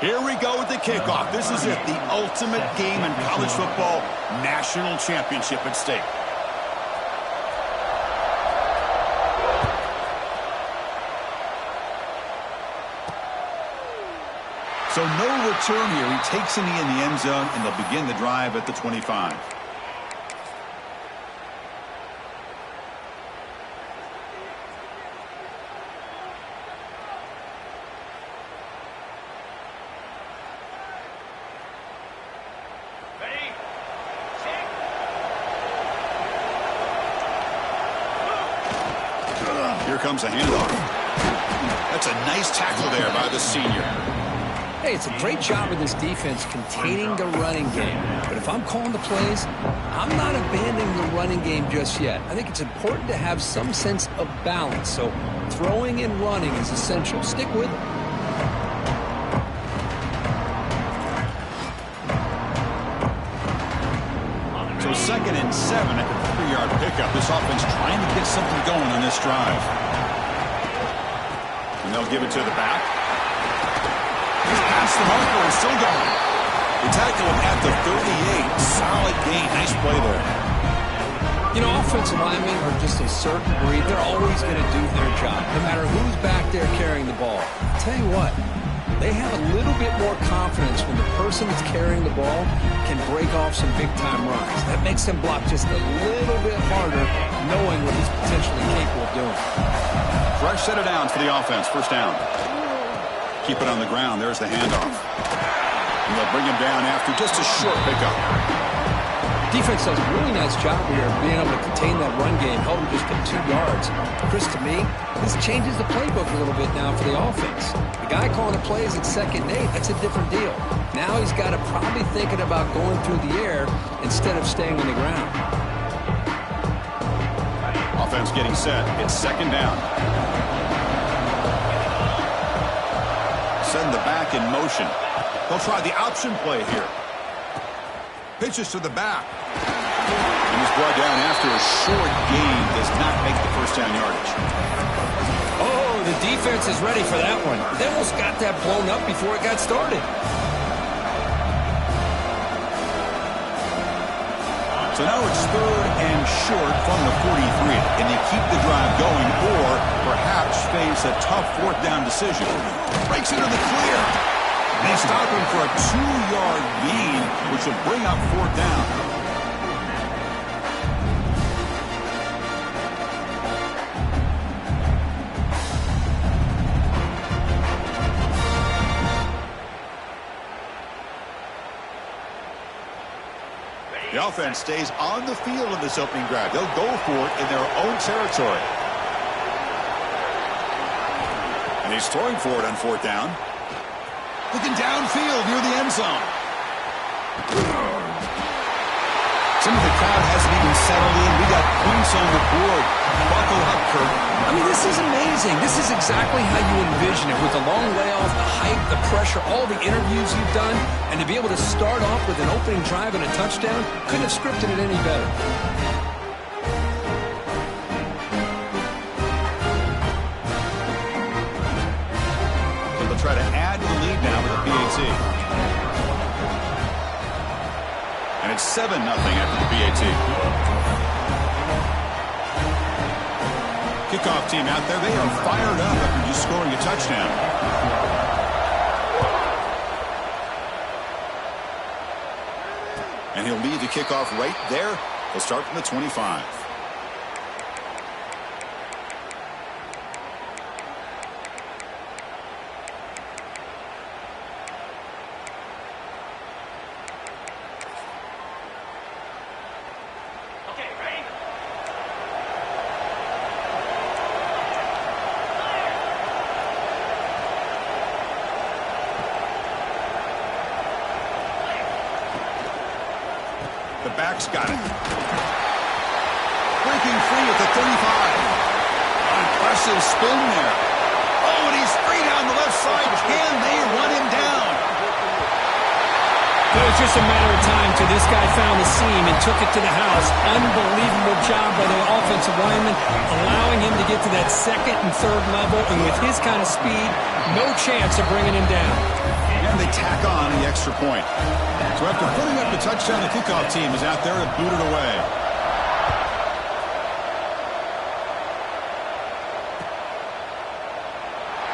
Here we go with the kickoff. This is it, the ultimate game in college football, national championship at stake. So no return here. He takes in the end zone, and they'll begin the drive at the 25. Here comes a handoff. That's a nice tackle there by the senior. Hey, it's a great job of this defense containing the running game. But if I'm calling the plays, I'm not abandoning the running game just yet. I think it's important to have some sense of balance. So throwing and running is essential. Stick with it. So 2nd and 7 at the 3-yard pickup. This offense trying to get something going on this drive. And they'll give it to the back. He's past the marker and still going. They tackle him at the 38. Solid gain. Nice play there. You know, offensive linemen are just a certain breed. They're always going to do their job, no matter who's back there carrying the ball. I'll tell you what, they have a little bit more confidence when the person that's carrying the ball can break off some big-time runs. That makes them block just a little bit harder, knowing what he's potentially capable of doing. Fresh set of downs for the offense. First down. Keep it on the ground. There's the handoff. And they'll bring him down after just a short pickup. Defense does a really nice job here of being able to contain that run game, held him just to 2 yards. Chris, to me, this changes the playbook a little bit now for the offense. The guy calling the plays at 2nd and 8, that's a different deal. Now he's got to probably thinking about going through the air instead of staying on the ground. Offense getting set. It's 2nd down. Send the back in motion. They'll try the option play here. Pitches to the back. And he's brought down after a short gain. Does not make the first down yardage. Oh, the defense is ready for that one. They almost got that blown up before it got started. So now it's 3rd and short from the 43. Can they keep the drive going or perhaps face a tough 4th down decision? Breaks into the clear. They stop him for a 2-yard gain, which will bring up 4th down. The offense stays on the field in this opening drive. They'll go for it in their own territory. And he's throwing for it on 4th down. Looking downfield near the end zone. Some of the crowd hasn't even settled in. We got points on the board. Buckle up, Kurt. I mean, this is amazing. This is exactly how you envision it, with the long layoff, the hype, the pressure, all the interviews you've done, and to be able to start off with an opening drive and a touchdown, couldn't have scripted it any better. So they'll try to add to the lead now with a PAT. And it's 7-0 after the PAT. Kickoff team out there, they are fired up after just scoring a touchdown. And he'll lead the kickoff right there. He'll start from the 25. The back's got it. Breaking free at the 35. Impressive spin there. Oh, and he's free down the left side. Can they run him down? It was just a matter of time till this guy found the seam and took it to the house. Unbelievable job by the offensive lineman, allowing him to get to that 2nd and 3rd level, and with his kind of speed, no chance of bringing him down. And they tack on the extra point. So after putting up the touchdown, the kickoff team is out there to boot it away.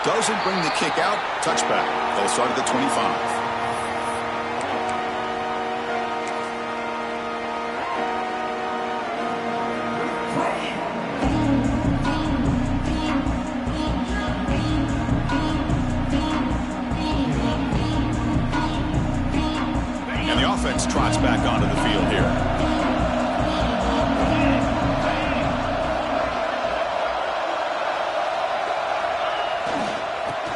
Doesn't bring the kick out. Touchback. They'll start at the 25. Trots back onto the field here.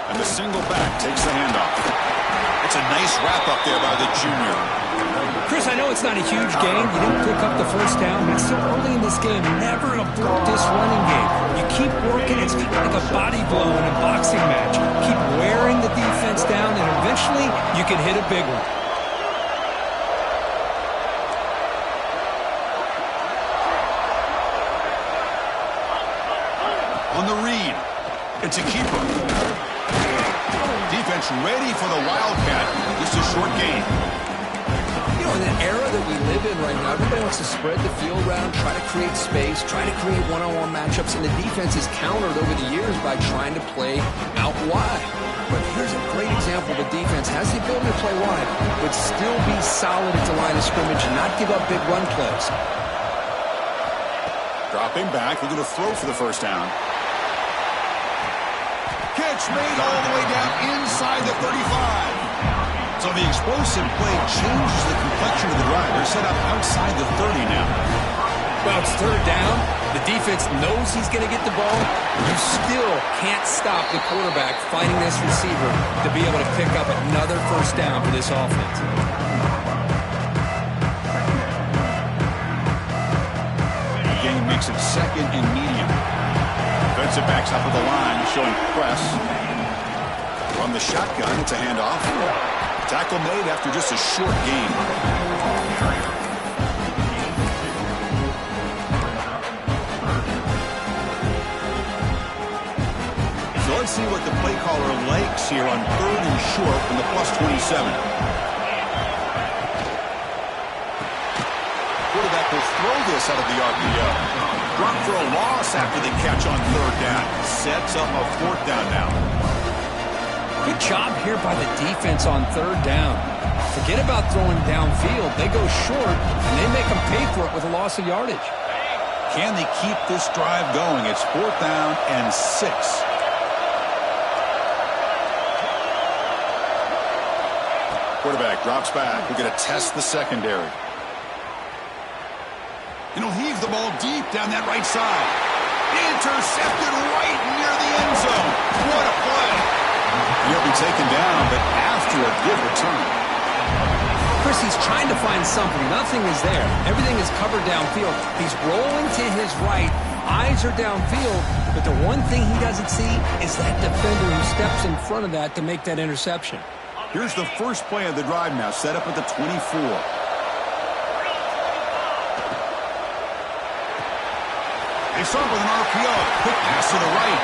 And the single back takes the handoff. It's a nice wrap up there by the junior. Chris, I know it's not a huge game. You didn't pick up the first down, but it's still early in this game. Never abort this running game. You keep working. It's kind of like a body blow in a boxing match. Keep wearing the defense down, and eventually you can hit a big one. On the read, it's a keeper. Defense ready for the Wildcat. Just a short gain. You know, in the era that we live in right now, everybody wants to spread the field around, try to create space, try to create one-on-one matchups, and the defense is countered over the years by trying to play out wide. But here's a great example. The defense has the ability to play wide, but still be solid at the line of scrimmage and not give up big run plays. Dropping back, we're going to throw for the first down. Catch made all the way down inside the 35. So the explosive play changes the complexion of the drive. They're set up outside the 30 now. Well, it's third down. The defense knows he's going to get the ball. You still can't stop the quarterback finding this receiver to be able to pick up another first down for this offense. The game makes it second and medium. Defensive backs up at the line, showing press. From the shotgun, it's a handoff. Tackle made after just a short gain. So let's see what the play caller likes here on third and short from the +27. Quarterback will throw this out of the RPO. Run for a loss after the catch on third down. Sets up a fourth down now. Good job here by the defense on third down. Forget about throwing downfield. They go short, and they make them pay for it with a loss of yardage. Can they keep this drive going? It's fourth down and 6. Quarterback drops back. We're going to test the secondary. And he'll heave the ball deep down that right side. Intercepted right near the end zone. What a play. He'll be taken down, but after a good return. Chris, he's trying to find something. Nothing is there. Everything is covered downfield. He's rolling to his right. Eyes are downfield. But the one thing he doesn't see is that defender who steps in front of that to make that interception. Here's the first play of the drive now, set up at the 24. They start with an RPO. Quick pass to the right.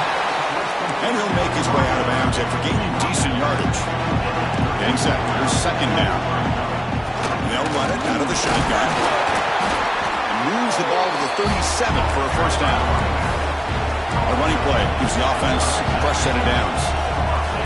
And he'll make his way out of bounds after gaining decent yardage. Getting set. Here's second down. They'll run it out of the shotgun. And moves the ball to the 37 for a first down. A running play gives the offense a fresh set of downs.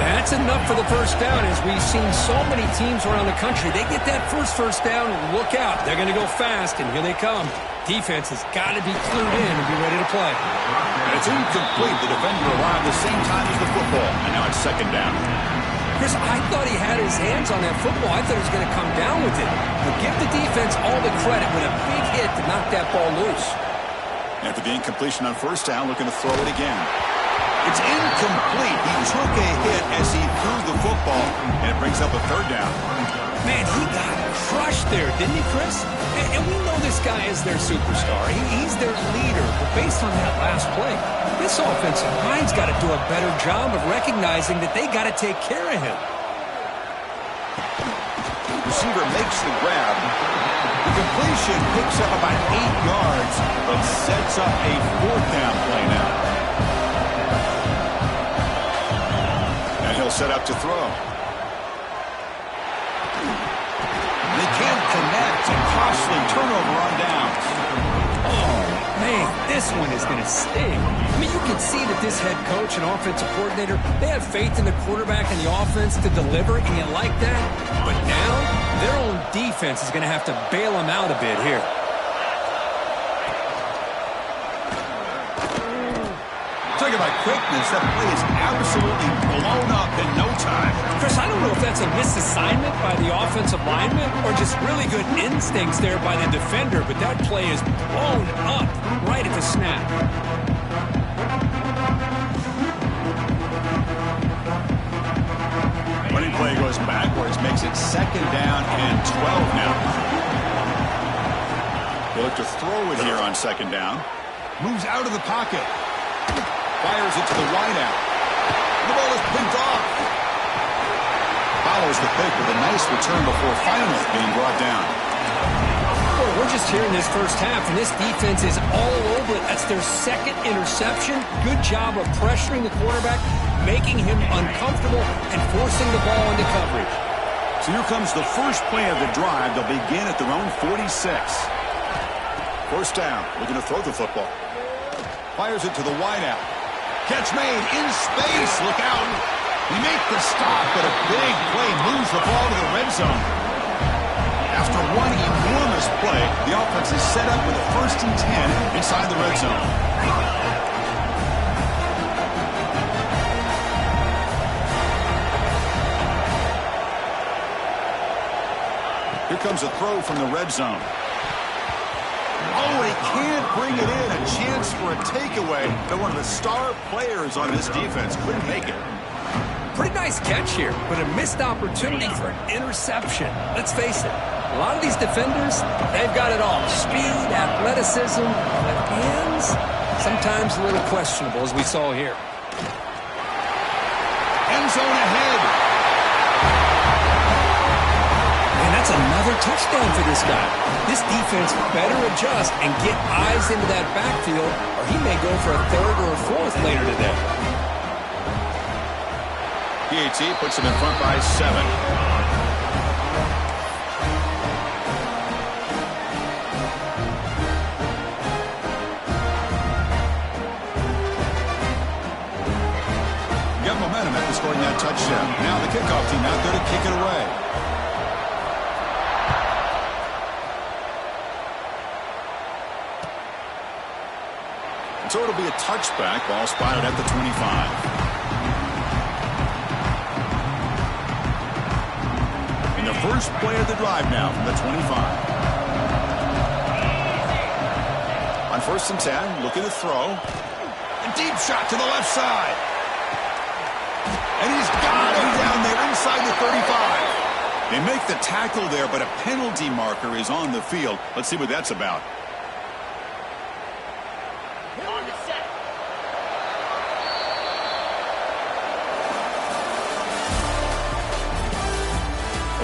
That's enough for the first down. As we've seen so many teams around the country, they get that first down, look out. They're going to go fast, and here they come. Defense has got to be clued in and be ready to play. And it's incomplete. The defender arrived the same time as the football, and now it's second down. Chris, I thought he had his hands on that football. I thought he was going to come down with it. But give the defense all the credit with a big hit to knock that ball loose. After the incompletion on first down, looking to throw it again. It's incomplete. He took a hit as he threw the football, and it brings up a third down. Man, he got crushed there, didn't he, Chris? And we know this guy is their superstar. He's their leader. But based on that last play, this offensive line's got to do a better job of recognizing that they got to take care of him. Receiver makes the grab. The completion picks up about 8 yards, but sets up a fourth down play now. And he'll set up to throw. It's a costly turnover on downs. Oh, man, this one is going to sting. I mean, you can see that this head coach and offensive coordinator, they have faith in the quarterback and the offense to deliver, and you like that. But now, their own defense is going to have to bail them out a bit here. Talking about quickness, that play is absolutely blown up in no time. Chris, I don't know if that's a misassignment by the offensive lineman or just really good instincts there by the defender, but that play is blown up right at the snap. Running play goes backwards, makes it 2nd down and 12 now. They look to throw it here on 2nd down. Moves out of the pocket. Fires it to the wideout. The ball is picked off. Follows the pick with a nice return before finally being brought down. Well, we're just here in this first half, and this defense is all over it. That's their 2nd interception. Good job of pressuring the quarterback, making him uncomfortable, and forcing the ball into coverage. So here comes the first play of the drive. They'll begin at their own 46. First down. Looking to throw the football. Fires it to the wideout. Catch made in space. Look out. He makes the stop, but a big play moves the ball to the red zone. After one enormous play, the offense is set up with a 1st and 10 inside the red zone. Here comes a throw from the red zone. Oh, he can't bring it in. A chance for a takeaway, but one of the star players on this defense couldn't make it. Pretty nice catch here, but a missed opportunity for an interception. Let's face it, a lot of these defenders, they've got it all. Speed, athleticism, but hands, sometimes a little questionable, as we saw here. End zone ahead. And that's another touchdown for this guy. This defense better adjust and get eyes into that backfield, or he may go for a 3rd or a 4th later today. PAT puts him in front by 7. Got momentum after scoring that touchdown. Now the kickoff team out there to kick it away. So it'll be a touchback. Ball spotted at the 25. In the first play of the drive now from the 25. On 1st and 10, looking to throw. A deep shot to the left side. And he's got him down there inside the 35. They make the tackle there, but a penalty marker is on the field. Let's see what that's about.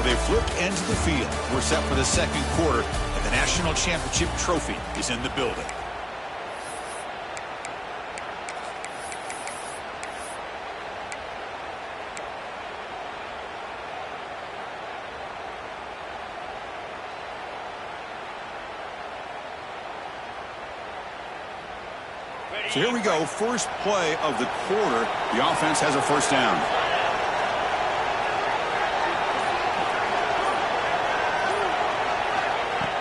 They flipped ends of the field. We're set for the 2nd quarter, and the national championship trophy is in the building. So here we go, first play of the quarter. The offense has a 1st down.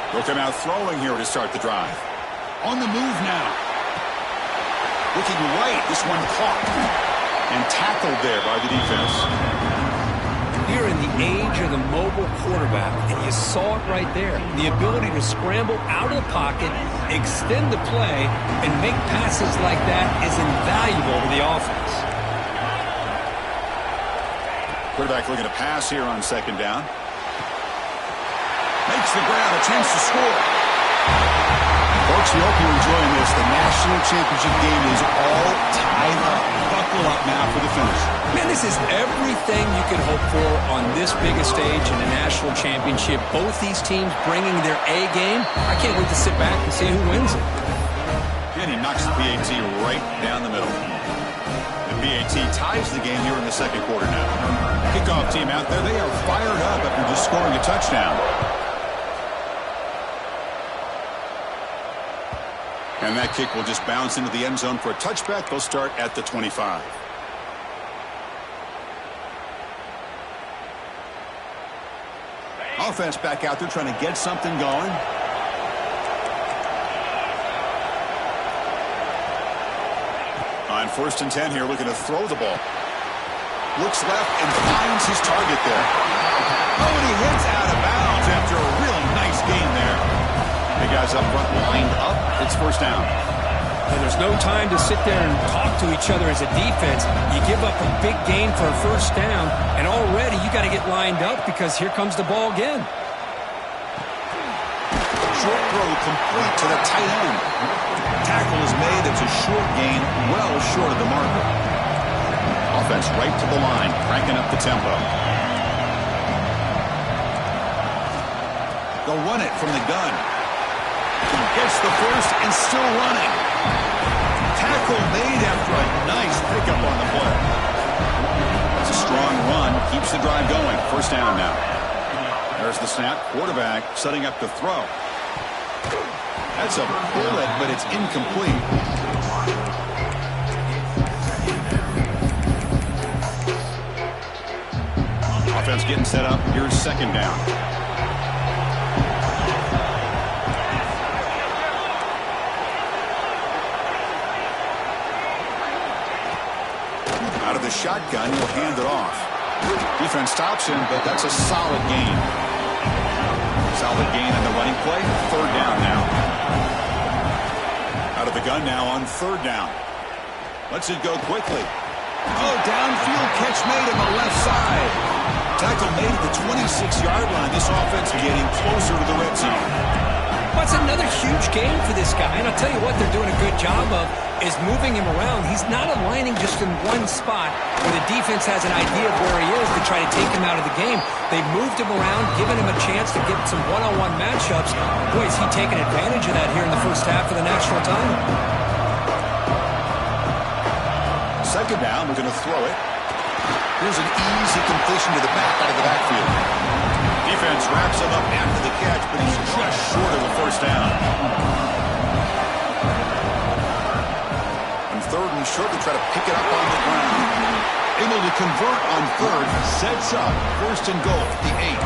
They'll come out throwing here to start the drive. On the move now. Looking right. This one caught. And tackled there by the defense. You're in the age of the mobile quarterback, and you saw it right there. The ability to scramble out of the pocket, extend the play, and make passes like that is invaluable to the offense. Quarterback looking to pass here on 2nd down. Makes the grab, a chance to score. Folks, we hope you're enjoying this. The national championship game is all tied up. Buckle up now for the finish. Man, this is everything you could hope for on this biggest stage in the national championship. Both these teams bringing their A game. I can't wait to sit back and see who wins it. And he knocks the PAT right down the middle. The PAT ties the game here in the 2nd quarter now. Kickoff team out there, they are fired up after just scoring a touchdown. And that kick will just bounce into the end zone for a touchback. They'll start at the 25. Offense back out there trying to get something going. On 1st and 10 here, looking to throw the ball. Looks left and finds his target there. Oh, and he hits out of bounds after a real nice gain there. The guys up front lined up. It's 1st down. And there's no time to sit there and talk to each other as a defense. You give up a big gain for a 1st down, and already you got to get lined up because here comes the ball again. Short throw complete to the tight end. Tackle is made. It's a short gain, well short of the marker. Offense right to the line, cranking up the tempo. They'll run it from the gun. Gets the first and still running. Tackle made after a nice pickup on the play. It's a strong run. Keeps the drive going. 1st down now. There's the snap. Quarterback setting up the throw. That's a bullet, but it's incomplete. Offense getting set up. Here's 2nd down. Out of the shotgun, he'll hand it off. Defense stops him, but that's a solid gain. Solid gain in the running play. 3rd down now. Out of the gun now on 3rd down. Lets it go quickly. Oh, downfield catch made on the left side. Tackle made at the 26-yard line. This offense getting closer to the red zone. That's another huge game for this guy. And I'll tell you what they're doing a good job of is moving him around. He's not aligning just in one spot where the defense has an idea of where he is to try to take him out of the game. They've moved him around, given him a chance to get some one-on-one matchups. Boy, is he taking advantage of that here in the 1st half of the national title. 2nd down, we're going to throw it. Here's an easy completion to the back out of the backfield. Defense wraps him up after the catch, but he's just short of a 1st down. On 3rd and short, they try to pick it up on the ground. Able to convert on 3rd, sets up 1st and goal, the 8.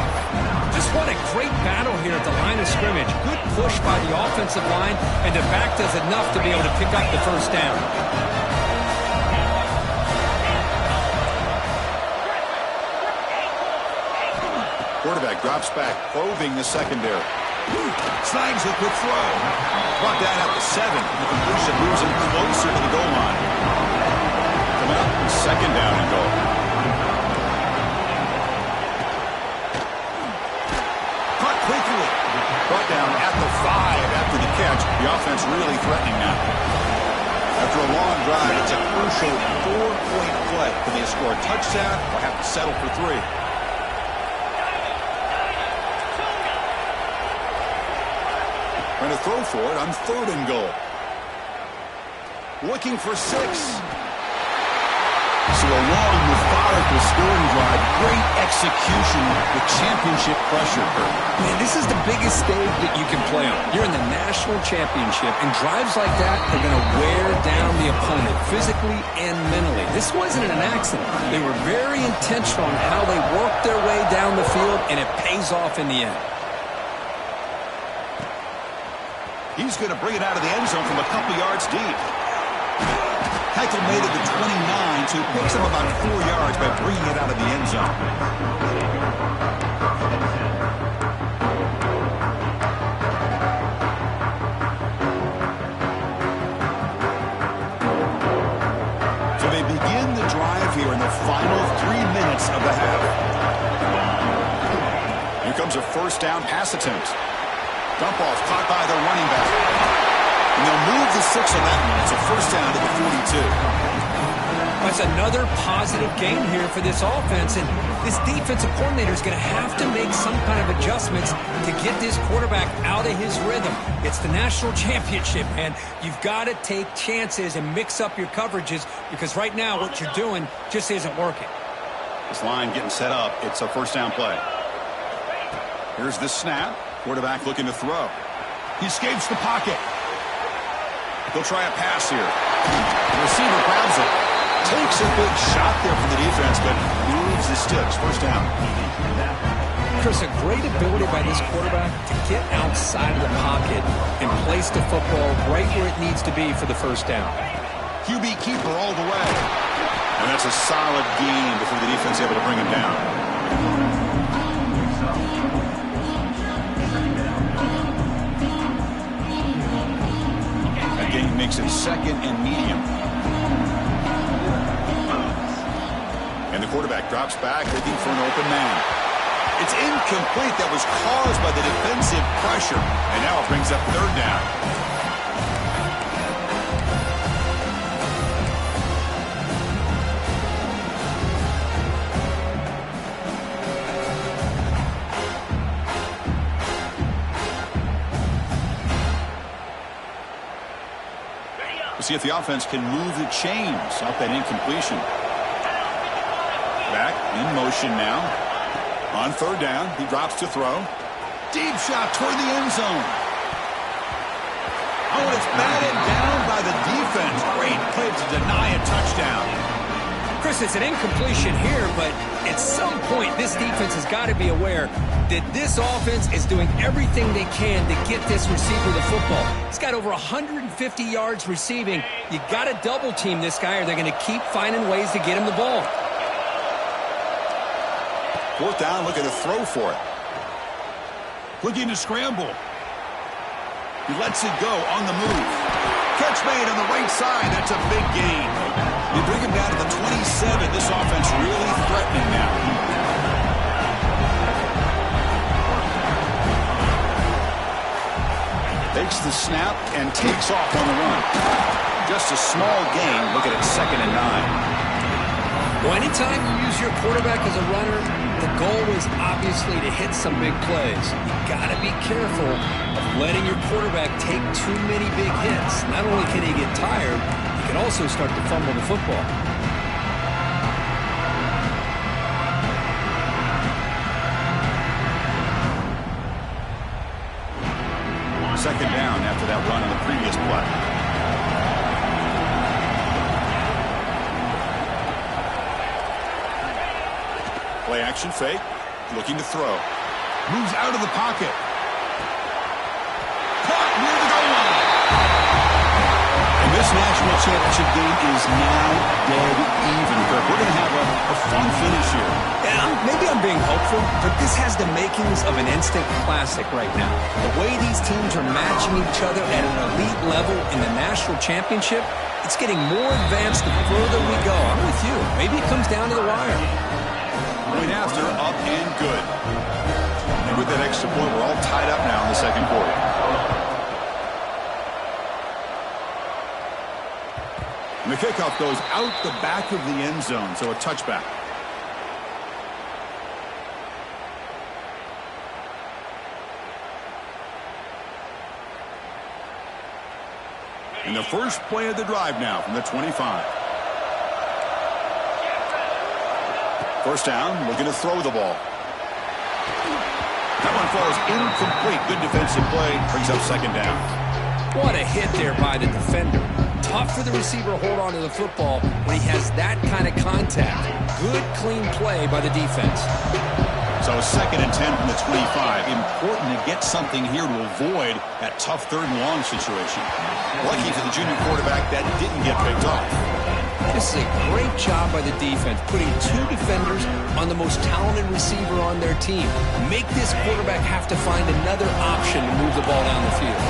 Just what a great battle here at the line of scrimmage. Good push by the offensive line, and the back does enough to be able to pick up the 1st down. Quarterback drops back, probing the secondary. Snags a quick throw. Brought down at the 7. The completion moves him closer to the goal line. Coming up, 2nd down and goal. Caught quickly. Brought down at the 5 after the catch. The offense really threatening now. After a long drive, it's a crucial 4-point play. Can they score a touchdown or have to settle for 3? Trying to throw for it on 3rd and goal. Looking for 6. So a long, methodical scoring drive. Great execution with championship pressure. Man, this is the biggest stage that you can play on. You're in the national championship, and drives like that are going to wear down the opponent physically and mentally. This wasn't an accident. They were very intentional on how they worked their way down the field, and it pays off in the end. He's going to bring it out of the end zone from a couple yards deep. Tackle made at the 29, so he picks up about 4 yards by bringing it out of the end zone. So they begin the drive here in the final 3 minutes of the half. Here comes a 1st down pass attempt. Dump off caught by the running back. And they'll move the 6 on that one. It's a 1st down to the 42. That's another positive gain here for this offense. And this defensive coordinator is going to have to make some kind of adjustments to get this quarterback out of his rhythm. It's the national championship, man. You've got to take chances and mix up your coverages because right now what you're doing just isn't working. This line getting set up. It's a 1st down play. Here's the snap. Quarterback looking to throw. He escapes the pocket. They'll try a pass here. The receiver grabs it. Takes a big shot there from the defense, but moves the sticks. First down. Chris, a great ability by this quarterback to get outside of the pocket and place the football right where it needs to be for the first down. QB keeper all the way. And that's a solid gain before the defense able to bring him down. That gain makes it second and medium. And the quarterback drops back looking for an open man. It's incomplete. That was caused by the defensive pressure. And now it brings up third down. We'll see if the offense can move the chains off that incompletion. Back in motion now. On third down, he drops to throw. Deep shot toward the end zone. Oh, and it's batted down by the defense. Great play to deny a touchdown. Chris, it's an incompletion here, but at some point, this defense has got to be aware that this offense is doing everything they can to get this receiver the football. He's got over 150 yards receiving. You got to double team this guy, or they're going to keep finding ways to get him the ball. Fourth down, looking to throw for it. Looking to scramble. He lets it go on the move. Catch made on the right side. That's a big gain. You bring him down to the 27. This offense really threatening now. Takes the snap and takes off on the run. Just a small gain. Look at it, 2nd and 9. Well, anytime you use your quarterback as a runner, the goal is obviously to hit some big plays. You got to be careful of letting your quarterback take too many big hits. Not only can he get tired, he can also start to fumble the football. Second down after that run on the previous play. Play action fake. Looking to throw. Moves out of the pocket. Caught near the goal line. And this national championship game is now dead even. Kirk, we're going to have a fun finish here. Yeah, maybe I'm being hopeful, but this has the makings of an instant classic right now. The way these teams are matching each other at an elite level in the national championship, it's getting more advanced the further we go. I'm with you. Maybe it comes down to the wire. Point after, up and good. And with that extra point, we're all tied up now in the second quarter. And the kickoff goes out the back of the end zone, so a touchback. And the first play of the drive now from the 25. First down, looking to throw the ball. That one falls incomplete. Good defensive play. Brings up second down. What a hit there by the defender. Tough for the receiver to hold on to the football when he has that kind of contact. Good, clean play by the defense. So 2nd and 10 from the 25. Important to get something here to avoid that tough 3rd and long situation. Lucky for the junior quarterback that didn't get picked off. This is a great job by the defense, putting 2 defenders on the most talented receiver on their team. Make this quarterback have to find another option to move the ball down the field.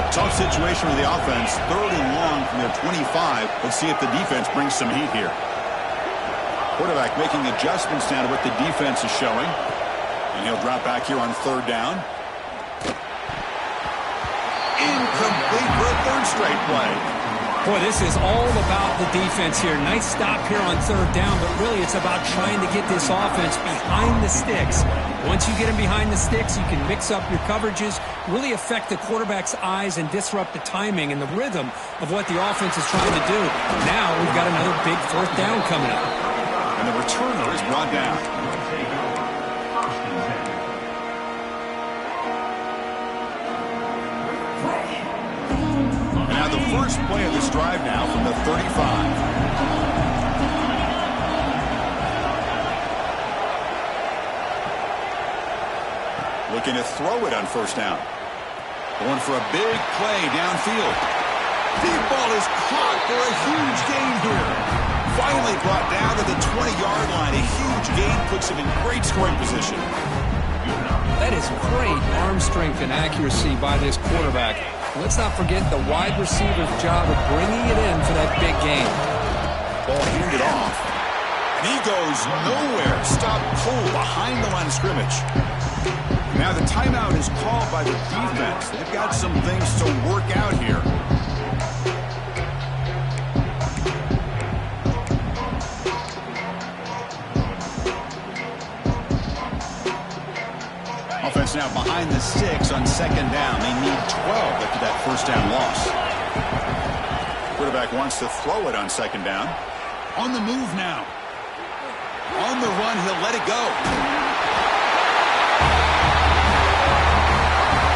A tough situation for the offense. 3rd and long from their 25. Let's see if the defense brings some heat here. Quarterback making adjustments now to what the defense is showing. And he'll drop back here on 3rd down. Incomplete for a 3rd straight play. Boy, this is all about the defense here. Nice stop here on 3rd down, but really it's about trying to get this offense behind the sticks. Once you get them behind the sticks, you can mix up your coverages, really affect the quarterback's eyes and disrupt the timing and the rhythm of what the offense is trying to do. Now we've got another big 4th down coming up. And the returner is brought down. Now the first play of this drive now from the 35. Looking to throw it on first down. Going for a big play downfield. Deep ball is caught for a huge gain here. Finally brought down to the 20-yard line. A huge gain puts him in great scoring position. That is great arm strength and accuracy by this quarterback. Let's not forget the wide receiver's job of bringing it in for that big gain. Ball handed off. And he goes nowhere. Stop pull behind the line of scrimmage. Now the timeout is called by the defense. They've got some things to work out here. Offense now behind the 6 on second down. They need 12 after that first down loss. Quarterback wants to throw it on second down. On the move now. On the run, he'll let it go.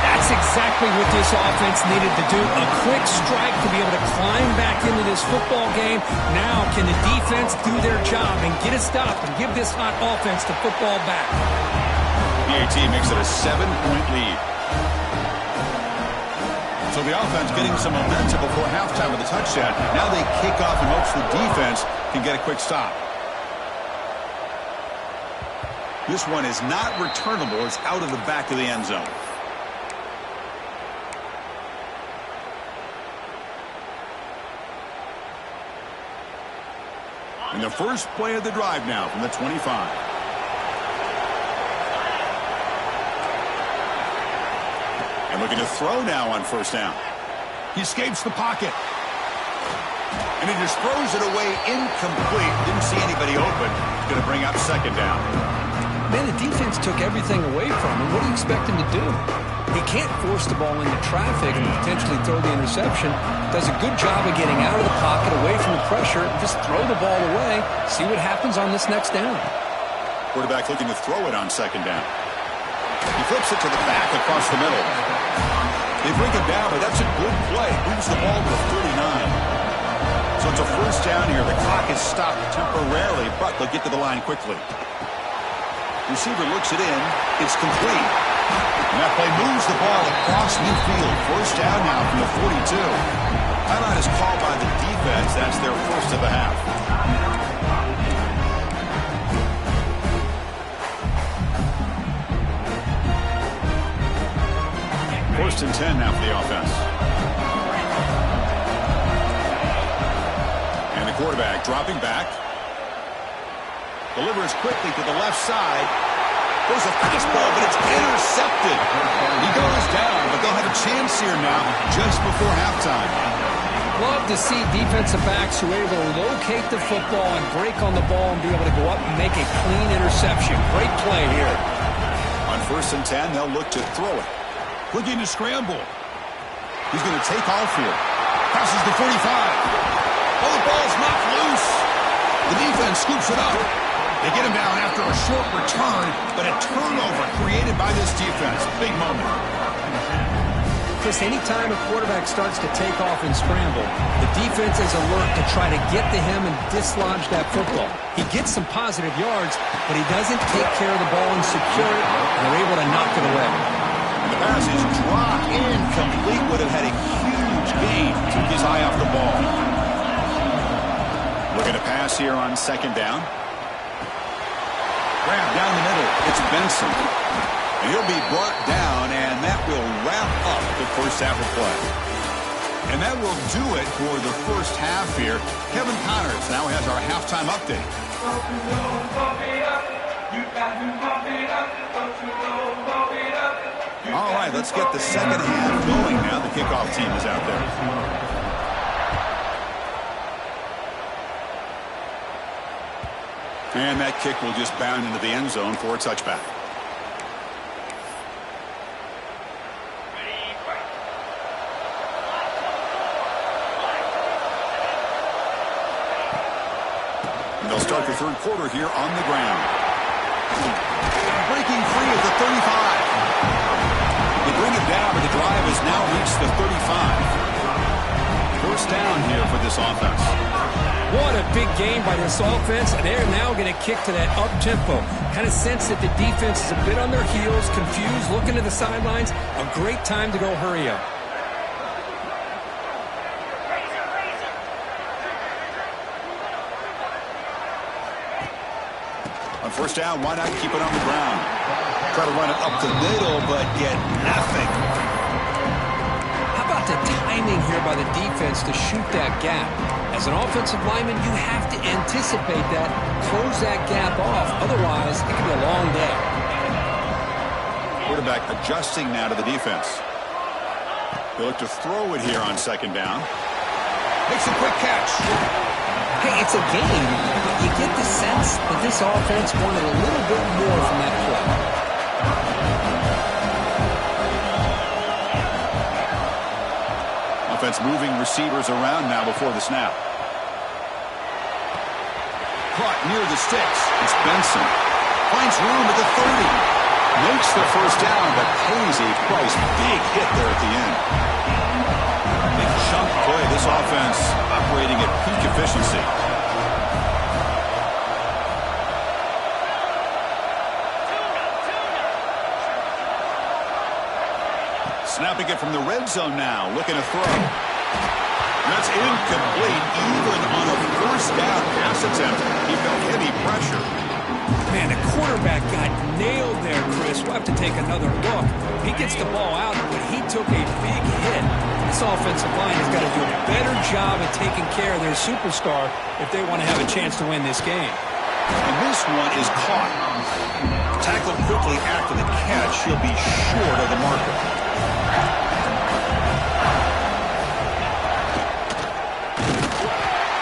That's exactly what this offense needed to do. A quick strike to be able to climb back into this football game. Now can the defense do their job and get a stop and give this hot offense the football back? PAT makes it a 7-point lead. So the offense getting some momentum before halftime with a touchdown. Now they kick off in hopes the defense can get a quick stop. This one is not returnable. It's out of the back of the end zone. And the first play of the drive now from the 25. And looking to throw now on first down. He escapes the pocket. And he just throws it away incomplete. Didn't see anybody open. Going to bring up second down. Man, the defense took everything away from him. What do you expect him to do? He can't force the ball into traffic and potentially throw the interception. Does a good job of getting out of the pocket, away from the pressure. Just throw the ball away. See what happens on this next down. Quarterback looking to throw it on second down. He flips it to the back across the middle. They bring him down, but that's a good play. Moves the ball to the 39. So it's a first down here. The clock is stopped temporarily, but they'll get to the line quickly. Receiver looks it in. It's complete. And that play moves the ball across midfield. First down now from the 42. Timeout is called by the defense. That's their first of the half. First and 10 now for the offense. And the quarterback dropping back. Delivers quickly to the left side. There's a fastball, but it's intercepted. He goes down, but they'll have a chance here now just before halftime. Love to see defensive backs who are able to locate the football and break on the ball and be able to go up and make a clean interception. Great play here. On first and 10, they'll look to throw it. Looking to scramble. He's going to take off here. Passes the 45. Oh, the ball's knocked loose. The defense scoops it up. They get him down after a short return, but a turnover created by this defense. Big moment. Chris, anytime a quarterback starts to take off and scramble, the defense is alert to try to get to him and dislodge that football. He gets some positive yards, but he doesn't take care of the ball and secure it, and they're able to knock it away. And the pass is dropped incomplete. Would have had a huge gain. Took his eye off the ball. Looking to pass here on second down. Grab down the middle. It's Benson. And he'll be brought down, and that will wrap up the first half of play. And that will do it for the first half here. Kevin Connors now has our halftime update. All right, let's get the second half going now. The kickoff team is out there. And that kick will just bound into the end zone for a touchback. And they'll start the third quarter here on the ground. Breaking free at the 35. They bring it down, but the drive has now reached the 35. first down here for this offense. What a big game by this offense, and they're now going to kick to that up-tempo. Kind of sense that the defense is a bit on their heels, confused, looking to the sidelines. A great time to go hurry up. On first down, why not keep it on the ground? Try to run it up the middle, but get nothing. How about the timing here by the defense to shoot that gap? As an offensive lineman, you have to anticipate that, close that gap off. Otherwise, it could be a long day. Quarterback adjusting now to the defense. They look to throw it here on second down. Makes a quick catch. Hey, it's a game, but you get the sense that this offense wanted a little bit more from that play. Offense moving receivers around now before the snap. Caught near the sticks. It's Benson. Finds room at the 30. Makes the first down, but pays a price. Big hit there at the end. Big chunk play. This offense operating at peak efficiency. Snapping it from the red zone now. Looking to throw. That's incomplete. Even on a first down pass attempt, he felt heavy pressure. Man, the quarterback got nailed there, Chris. We'll have to take another look. He gets the ball out, but he took a big hit. This offensive line has got to do a better job at taking care of their superstar if they want to have a chance to win this game. And this one is caught. Tackled quickly after the catch. He'll be short of the marker.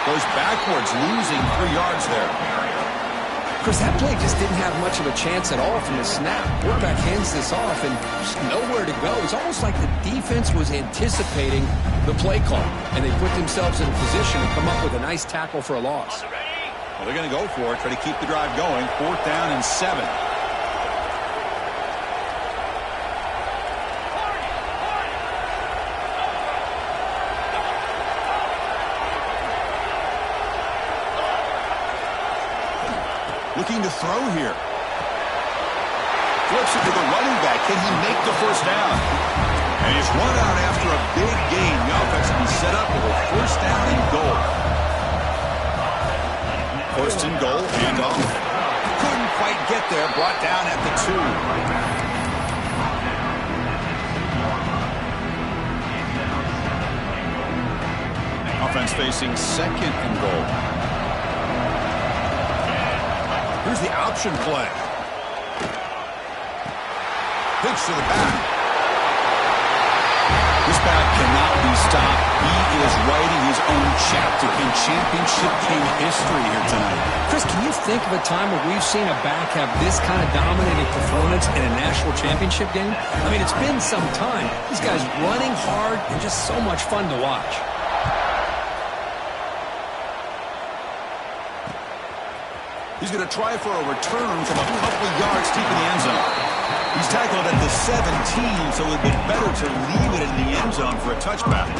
Goes backwards, losing 3 yards there. Chris, that play just didn't have much of a chance at all from the snap. Quarterback hands this off and just nowhere to go. It's almost like the defense was anticipating the play call, and they put themselves in a position to come up with a nice tackle for a loss. Well, they're going to go for it, try to keep the drive going. 4th down and 7. Looking to throw here. Flips it to the running back. Can he make the first down? And he's run out after a big gain. The offense will be set up with a first down and goal. First and goal, handoff. Couldn't quite get there. Brought down at the 2. Offense facing second and goal. Here's the option play. Pitch to the back. This back cannot be stopped. He is writing his own chapter in championship game history here tonight. Chris, can you think of a time where we've seen a back have this kind of dominating performance in a national championship game? I mean, it's been some time. This guy's running hard and just so much fun to watch. He's going to try for a return from a couple of yards deep in the end zone. He's tackled at the 17, so it would be better to leave it in the end zone for a touchback.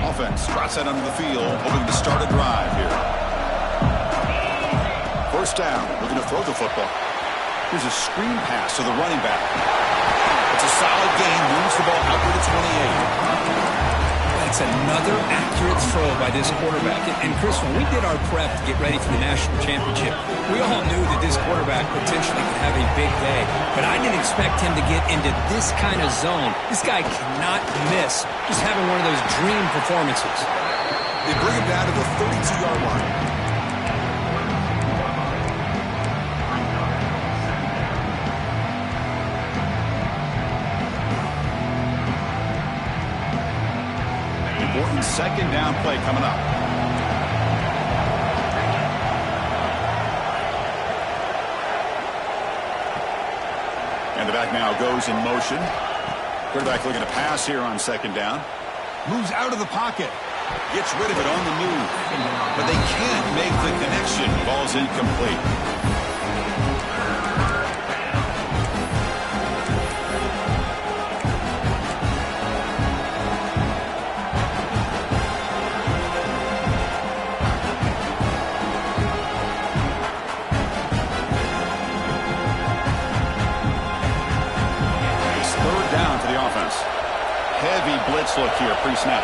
Offense trots that under the field, hoping to start a drive here. First down, looking to throw the football. Here's a screen pass to the running back. It's a solid gain, moves the ball out to the 28. That's another accurate throw by this quarterback. And Chris, when we did our prep to get ready for the national championship, we all knew that this quarterback potentially could have a big day. But I didn't expect him to get into this kind of zone. This guy cannot miss. Just having one of those dream performances. They bring him down to the 32-yard line. Important second down play coming up. And the back now goes in motion. Quarterback looking to pass here on second down. Moves out of the pocket. Gets rid of it on the move. But they can't make the connection. Ball's incomplete. blitz look here, pre-snap.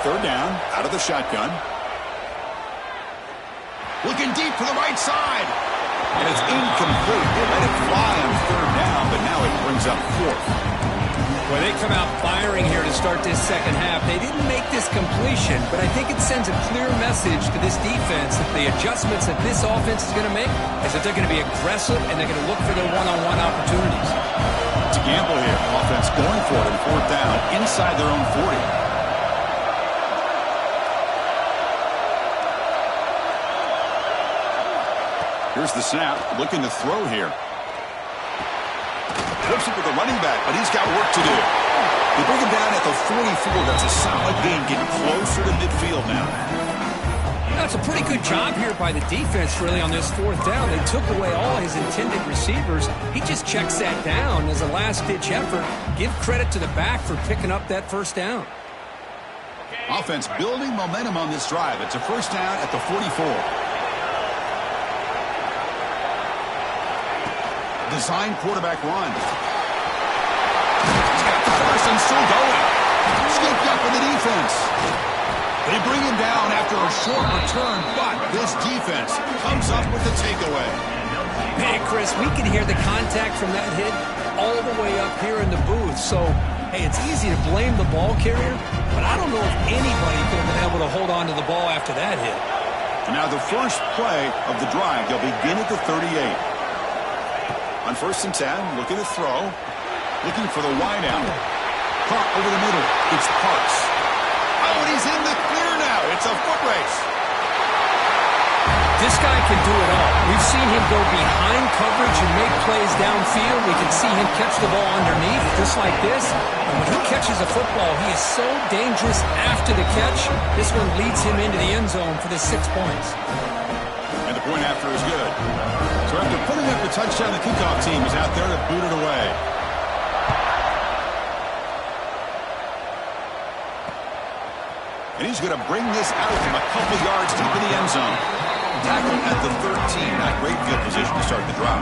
Third down, out of the shotgun. Looking deep to the right side. And it's incomplete. They let it fly on third down, but now it brings up fourth. Well, they come out firing here to start this second half. They didn't make this completion, but I think it sends a clear message to this defense that the adjustments that this offense is going to make is that they're going to be aggressive and they're going to look for their one-on-one opportunities. It's a gamble here. Offense going for it in fourth down inside their own 40. Here's the snap, looking to throw here. Flips it to the running back, but he's got work to do. They bring him down at the 44. That's a solid gain, getting closer to midfield now. That's a pretty good job here by the defense, really, on this fourth down. They took away all his intended receivers. He just checks that down as a last-ditch effort. Give credit to the back for picking up that first down. Offense building momentum on this drive. It's a first down at the 44. Design quarterback run. He's got the first and still going. Scooped up in the defense. They bring him down after a short return, but this defense comes up with the takeaway. Hey, Chris, we can hear the contact from that hit all the way up here in the booth. So, hey, it's easy to blame the ball carrier, but I don't know if anybody could have been able to hold on to the ball after that hit. And now the first play of the drive, they'll begin at the 38. On first and 10, looking to throw. Looking for the wide out. Caught over the middle. It's Parks. Oh, and he's in the clear now. It's a foot race. This guy can do it all. We've seen him go behind coverage and make plays downfield. We can see him catch the ball underneath, just like this. And when he catches a football, he is so dangerous after the catch. This one leads him into the end zone for the 6 points. And the point after is good. So after putting up the touchdown, the kickoff team is out there to boot it away. And he's going to bring this out from a couple yards deep in the end zone. Tackled at the 13. Not great field position to start the drive.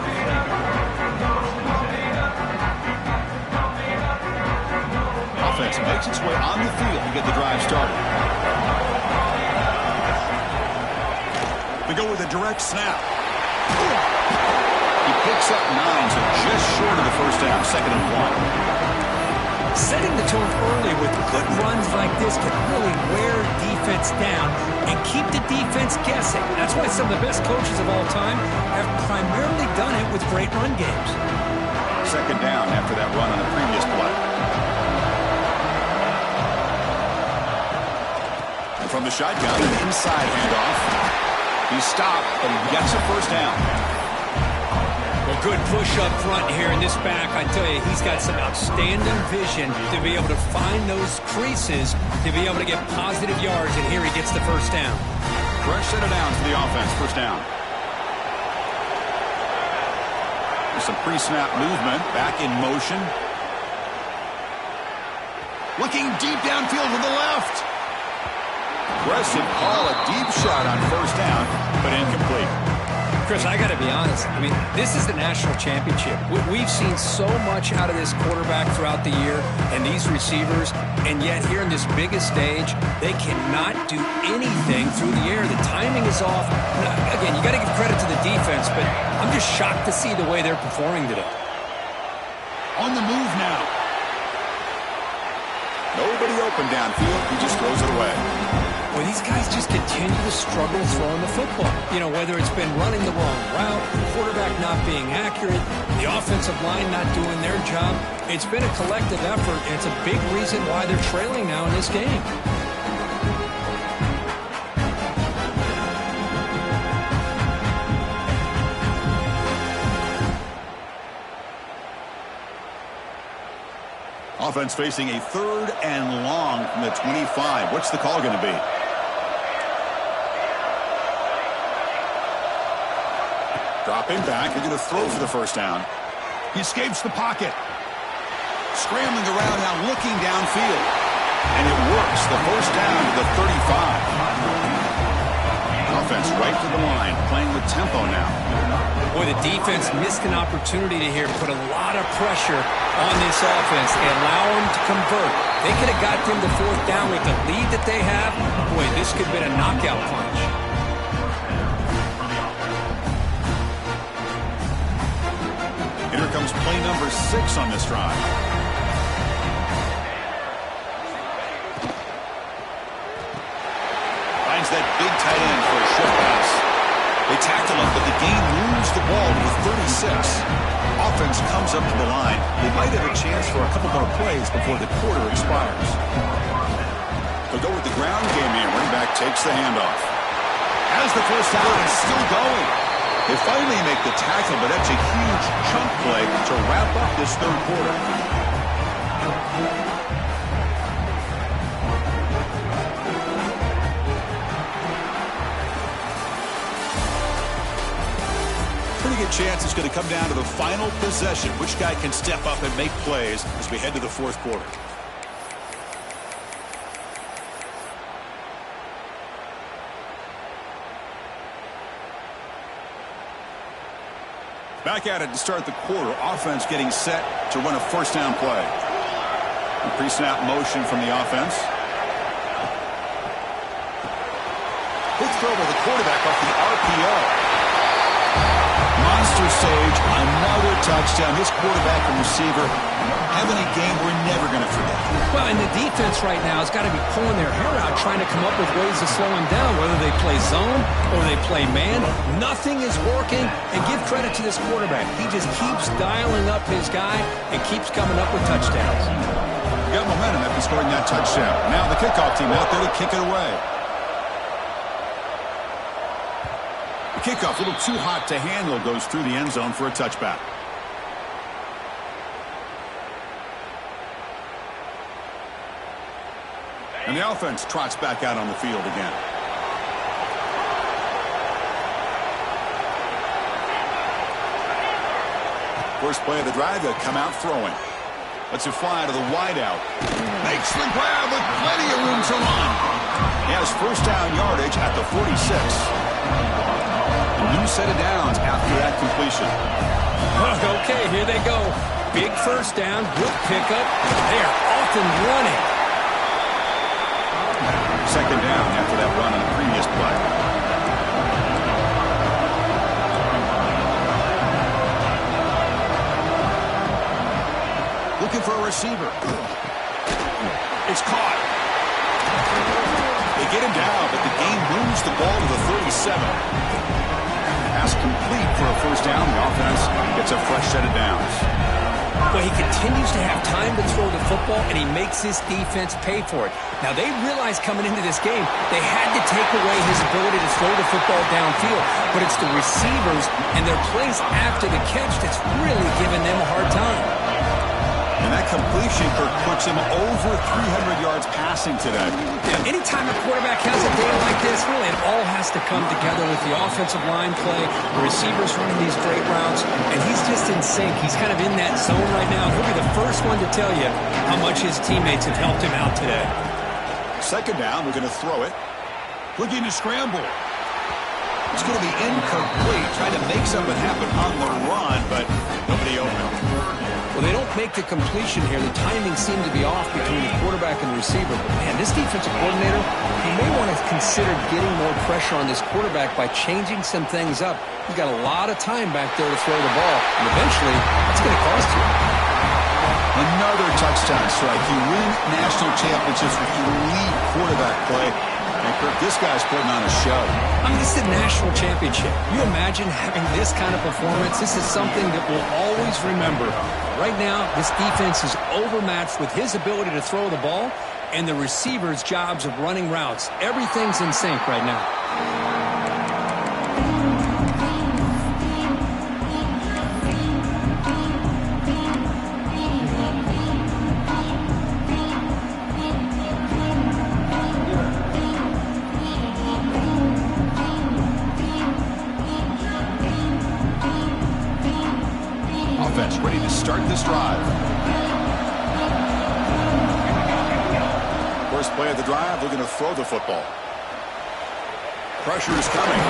Offense makes its way on the field to get the drive started. We go with a direct snap. He picks up 9, so just short of the first down, 2nd and 1. Setting the tone early with good runs like this can really wear defense down and keep the defense guessing. That's why some of the best coaches of all time have primarily done it with great run games. 2nd down after that run on the previous play. And from the shotgun, an inside handoff. He's stopped, but he gets a first down. Well, good push up front here in this back. I tell you, he's got some outstanding vision to be able to find those creases, to be able to get positive yards, and here he gets the first down. Fresh set of downs for the offense, first down. There's some pre-snap movement, back in motion. Looking deep downfield to the left. Aggressive call, a deep shot on first down, but incomplete. Chris, I got to be honest. I mean, this is the national championship. We've seen so much out of this quarterback throughout the year and these receivers, and yet here in this biggest stage, they cannot do anything through the air. The timing is off. Now, again, you got to give credit to the defense, but I'm just shocked to see the way they're performing today. On the move now. Nobody open downfield. He just throws it away. Well, these guys just continue to struggle throwing the football. You know, whether it's been running the wrong route, the quarterback not being accurate, the offensive line not doing their job. It's been a collective effort, and it's a big reason why they're trailing now in this game. Offense facing a 3rd and long from the 25. What's the call going to be? Dropping back. They're going to throw for the first down. He escapes the pocket. Scrambling around now, looking downfield. And it works. The first down to the 35. offense right to the line, playing with tempo now. Boy, the defense missed an opportunity to here put a lot of pressure on this offense. They allow them to convert. They could have got them to fourth down with the lead that they have. Boy, this could have been a knockout punch. Here comes play number 6 on this drive. Finds that big tight end for a short pass. They tackle him, but the game moves the ball to the 36. Offense comes up to the line. They might have a chance for a couple more plays before the quarter expires. They'll go with the ground game here. Running back takes the handoff. Has the first down and still going. They finally make the tackle, but that's a huge chunk play to wrap up this third quarter. Pretty good chance it's going to come down to the final possession. Which guy can step up and make plays as we head to the fourth quarter. Back at it to start the quarter. Offense getting set to run a first down play. Pre-snap motion from the offense. Quick throw by the quarterback off the RPO. Monster stage, another touchdown. This quarterback and receiver having a game we're never going to forget. Well, and the defense right now has got to be pulling their hair out trying to come up with ways to slow him down, whether they play zone or they play man. Nothing is working, and give credit to this quarterback. He just keeps dialing up his guy and keeps coming up with touchdowns. You got momentum after scoring that touchdown. Now the kickoff team out there to kick it away. The kickoff, a little too hot to handle, goes through the end zone for a touchback. And the offense trots back out on the field again. First play of the drive, they'll come out throwing. Lets it fly to the wideout. Makes the grab with plenty of room to run. He has first down yardage at the 46. A new set of downs after that completion. Okay, here they go. Big first down, good pickup. They are off and running. Second down after that run on the previous play. Looking for a receiver. It's caught. They get him down, but the game moves the ball to the 37. Pass complete for a first down. The offense gets a fresh set of downs. Well, he continues to have time to throw the football, and he makes his defense pay for it. Now, they realized coming into this game they had to take away his ability to throw the football downfield, but it's the receivers and their plays after the catch that's really giving them a hard time. And that completion, Kirk, puts him over 300 yards passing today. Yeah, anytime a quarterback has a day like this, really it all has to come together with the offensive line play, the receivers running these great routes, and he's just in sync. He's kind of in that zone right now. He'll be the first one to tell you how much his teammates have helped him out today. Second down, we're going to throw it. Looking to scramble. It's going to be incomplete. Trying to make something happen on the run, but nobody open. Well, they don't make the completion here. The timing seemed to be off between the quarterback and the receiver. But man, this defensive coordinator, he may want to consider getting more pressure on this quarterback by changing some things up. He's got a lot of time back there to throw the ball, and eventually, that's going to cost you. Another touchdown strike. You win national championships with elite quarterback play. And Kirk, this guy's putting on a show. I mean, this is a national championship. You imagine having this kind of performance? This is something that we'll always remember. Right now, this defense is overmatched with his ability to throw the ball and the receivers' jobs of running routes. Everything's in sync right now. Ready to start this drive. First play of the drive, they're going to throw the football. Pressure is coming.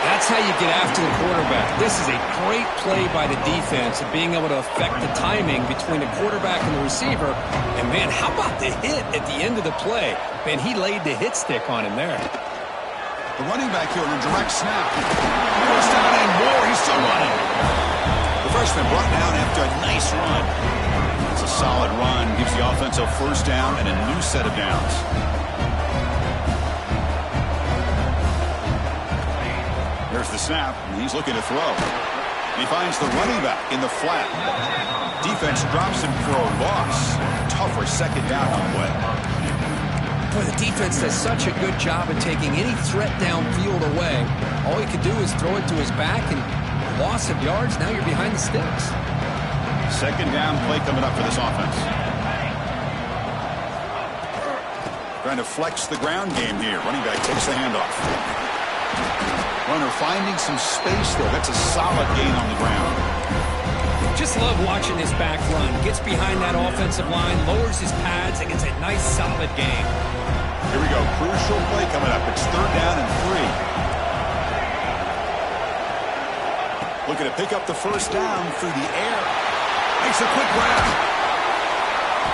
That's how you get after the quarterback. This is a great play by the defense of being able to affect the timing between the quarterback and the receiver. And, man, how about the hit at the end of the play? Man, he laid the hit stick on him there. The running back here on a direct snap. First down and more. He's still running. The freshman brought down after a nice run. It's a solid run. Gives the offense a first down and a new set of downs. There's the snap, and he's looking to throw. He finds the running back in the flat. Defense drops him for a loss. Tougher second down on the way. Boy, the defense does such a good job of taking any threat downfield away. All he could do is throw it to his back, and loss of yards, now you're behind the sticks. Second down play coming up for this offense. Trying to flex the ground game here. Running back takes the handoff. Runner finding some space there. That's a solid gain on the ground. Just love watching this back run. Gets behind that offensive line, lowers his pads, and gets a nice solid gain. Here we go. Crucial play coming up. It's third down and 3. Looking to pick up the first down through the air. Makes a quick grab.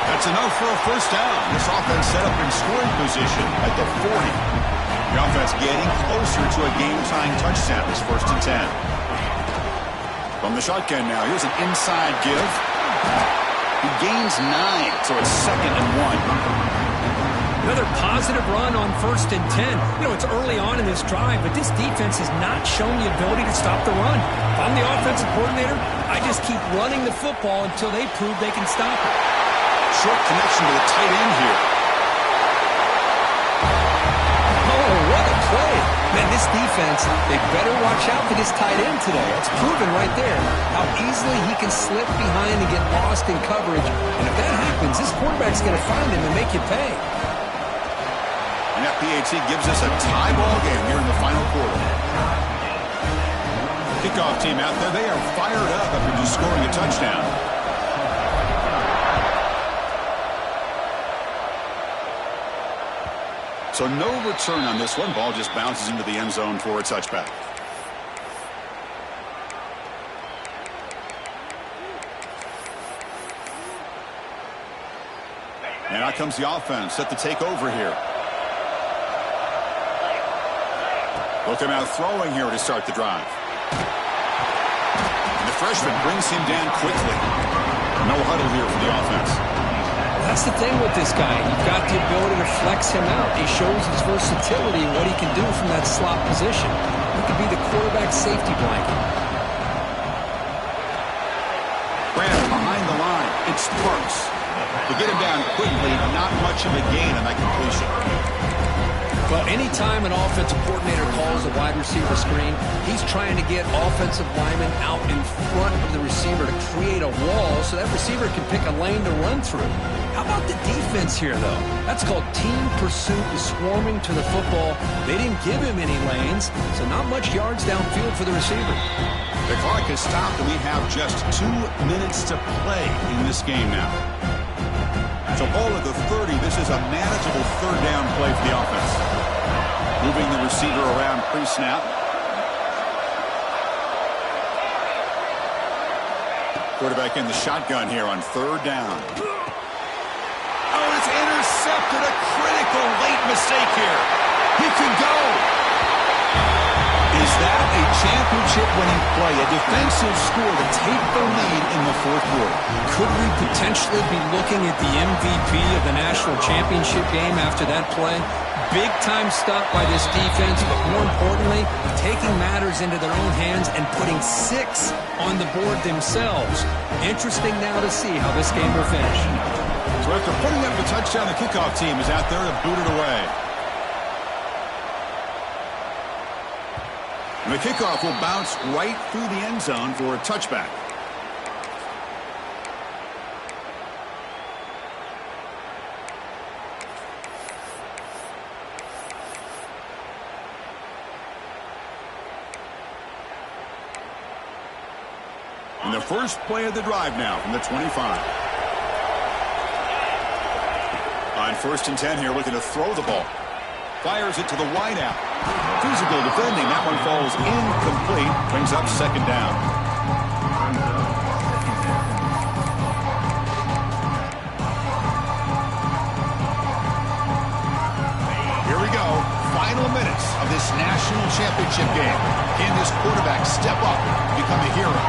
That's enough for a first down. This offense set up in scoring position at the 40. The offense getting closer to a game-tying touchdown. This first and 10. From the shotgun now. Here's an inside give. He gains 9, so it's second and 1. Another positive run on first and 10. You know, it's early on in this drive, but this defense has not shown the ability to stop the run. If I'm the offensive coordinator, I just keep running the football until they prove they can stop it. Short connection to the tight end here. Oh, what a play. Man, this defense, they better watch out for this tight end today. It's proven right there how easily he can slip behind and get lost in coverage. And if that happens, this quarterback's going to find him and make you pay. And that PAT gives us a tie ball game here in the final quarter. Kickoff team out there, they are fired up after just scoring a touchdown. So no return on this one. Ball just bounces into the end zone for a touchback. And out comes the offense set to take over here. Looking out throwing here to start the drive. And the freshman brings him down quickly. No huddle here for the offense. That's the thing with this guy. You've got the ability to flex him out. He shows his versatility and what he can do from that slot position. He could be the quarterback safety blanket. Grant behind the line. It's Sparks. To get him down quickly, not much of a gain on that completion. Well, anytime an offensive coordinator calls a wide receiver screen, he's trying to get offensive linemen out in front of the receiver to create a wall so that receiver can pick a lane to run through. How about the defense here, though? That's called team pursuit and swarming to the football. They didn't give him any lanes, so not much yards downfield for the receiver. The clock has stopped, and we have just 2 minutes to play in this game now. So ball at the 30. This is a manageable third down play for the offense. Moving the receiver around pre-snap. Quarterback in the shotgun here on third down. Oh, it's intercepted. A critical late mistake here. He can go. Is that a championship-winning play? A defensive score to take the lead in the fourth quarter. Could we potentially be looking at the MVP of the national championship game after that play? Big-time stop by this defense, but more importantly, taking matters into their own hands and putting 6 on the board themselves. Interesting now to see how this game will finish. So after putting up the touchdown, the kickoff team is out there to boot it away. And the kickoff will bounce right through the end zone for a touchback. And the first play of the drive now from the 25. On first and 10 here, looking to throw the ball. Fires it to the wideout. Physical defending. That one falls incomplete. Brings up second down. Here we go. Final minutes of this national championship game. Can this quarterback step up and become a hero?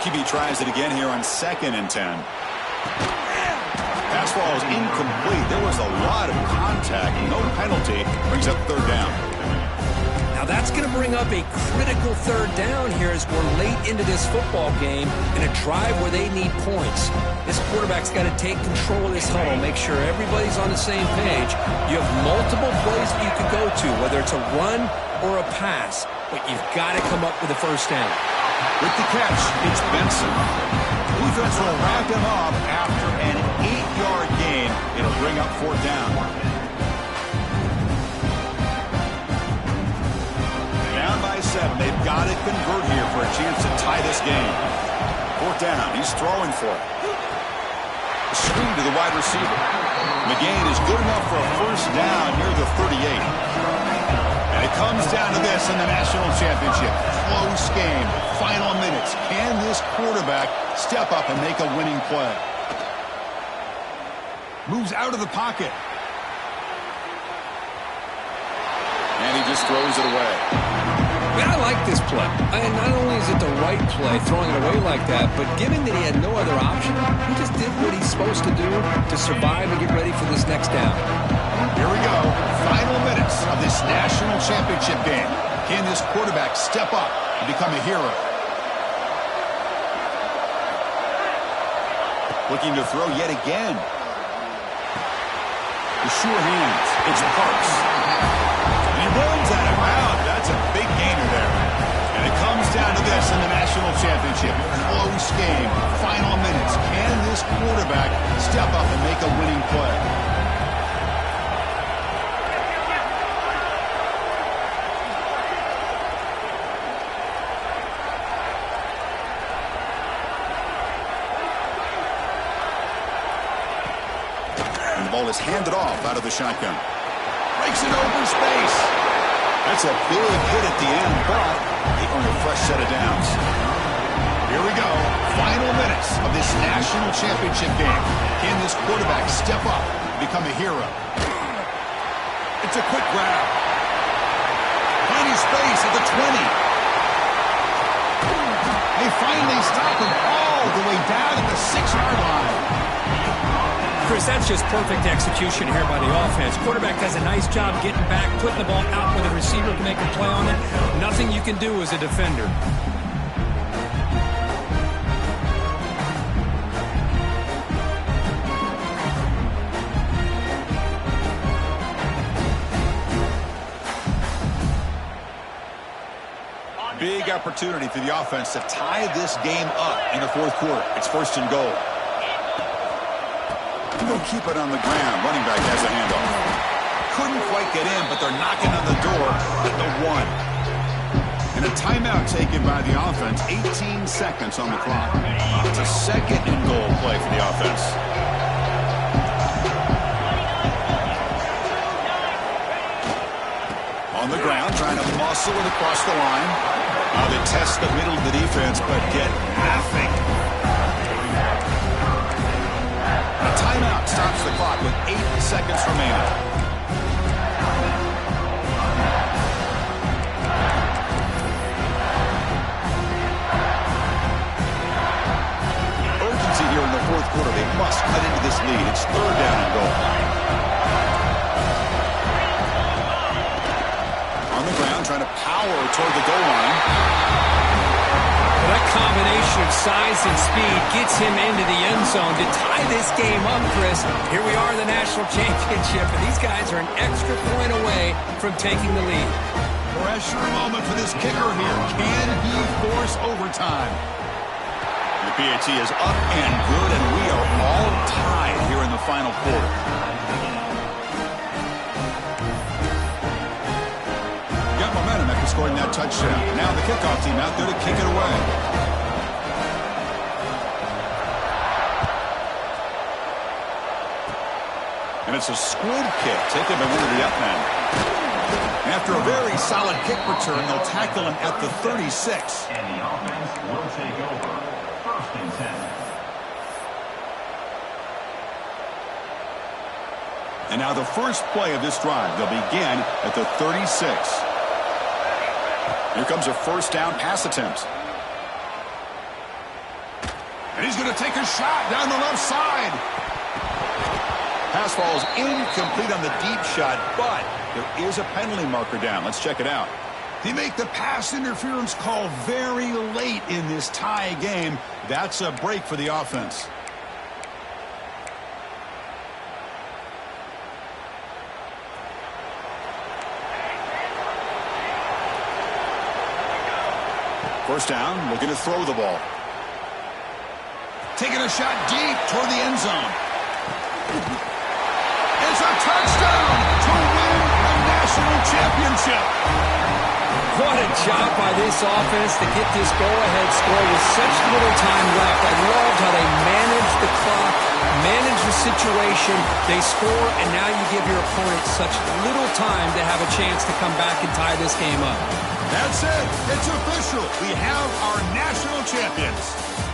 QB tries it again here on 2nd and 10. Pass ball is incomplete. There was a lot of contact. No penalty. Brings up 3rd down. Now that's going to bring up a critical 3rd down here as we're late into this football game in a drive where they need points. This quarterback's got to take control of this huddle, make sure everybody's on the same page. You have multiple plays that you can go to, whether it's a run or a pass, but you've got to come up with a 1st down. With the catch, it's Benson. Defense will wrap him up after an 8-yard gain. It'll bring up 4th down. Down by 7. They've got to convert here for a chance to tie this game. 4th down. He's throwing for it. A screen to the wide receiver. McGain is good enough for a 1st down near the 38. And it comes down to this in the national championship. Close game. Final minutes. Can this quarterback step up and make a winning play? Moves out of the pocket. And he just throws it away. Man, I like this play. And not only is it the right play, throwing it away like that, but given that he had no other option, he just did what he's supposed to do to survive and get ready for this next down. Here we go. Final minutes of this national championship game. Can this quarterback step up and become a hero? Looking to throw yet again. The sure hands. It's Parks. And he runs out of bounds. That's a big gainer there. And it comes down to this in the national championship. Close game. Final minutes. Can this quarterback step up and make a winning play? Is handed off out of the shotgun. Breaks it over space. That's a big hit at the end, but they earn a fresh set of downs. Here we go. Final minutes of this national championship game. Can this quarterback step up and become a hero? It's a quick grab. Finding space at the 20. They finally stop him all the way down at the 6-yard line. Chris, that's just perfect execution here by the offense. Quarterback does a nice job getting back, putting the ball out where the receiver can make a play on it. Nothing you can do as a defender. Big opportunity for the offense to tie this game up in the 4th quarter. It's 1st and goal. They'll keep it on the ground. Running back has a handoff. Couldn't quite get in, but they're knocking on the door at the 1. And a timeout taken by the offense. 18 seconds on the clock. It's a 2nd and goal play for the offense. On the ground, trying to muscle it across the line. They test the middle of the defense, but get nothing. A timeout stops the clock with 8 seconds remaining. Urgency here in the 4th quarter. They must cut into this lead. It's 3rd down and goal. On the ground, trying to power toward the goal line. Well, that combination of size and speed gets him into the end zone to tie this game up, Chris. Here we are in the national championship, and these guys are an extra point away from taking the lead. Pressure moment for this kicker here. Can he force overtime? The PAT is up and good, and we are all tied here in the final quarter. Got momentum after scoring that touchdown. Now the kickoff team out there to kick it away. And it's a squib kick taken by one of the up men. After a very solid kick return, they'll tackle him at the 36. And the offense will take over. 1st and 10. And now the first play of this drive. They'll begin at the 36. Here comes a first down pass attempt. And he's going to take a shot down the left side. Pass falls incomplete on the deep shot, but there is a penalty marker down. Let's check it out. They make the pass interference call very late in this tie game. That's a break for the offense. First down, looking to throw the ball. Taking a shot deep toward the end zone. It's a touchdown to win a national championship. What a job by this offense to get this go-ahead score with such little time left. I loved how they managed the clock, managed the situation. They score, and now you give your opponent such little time to have a chance to come back and tie this game up. That's it. It's official. We have our national champions.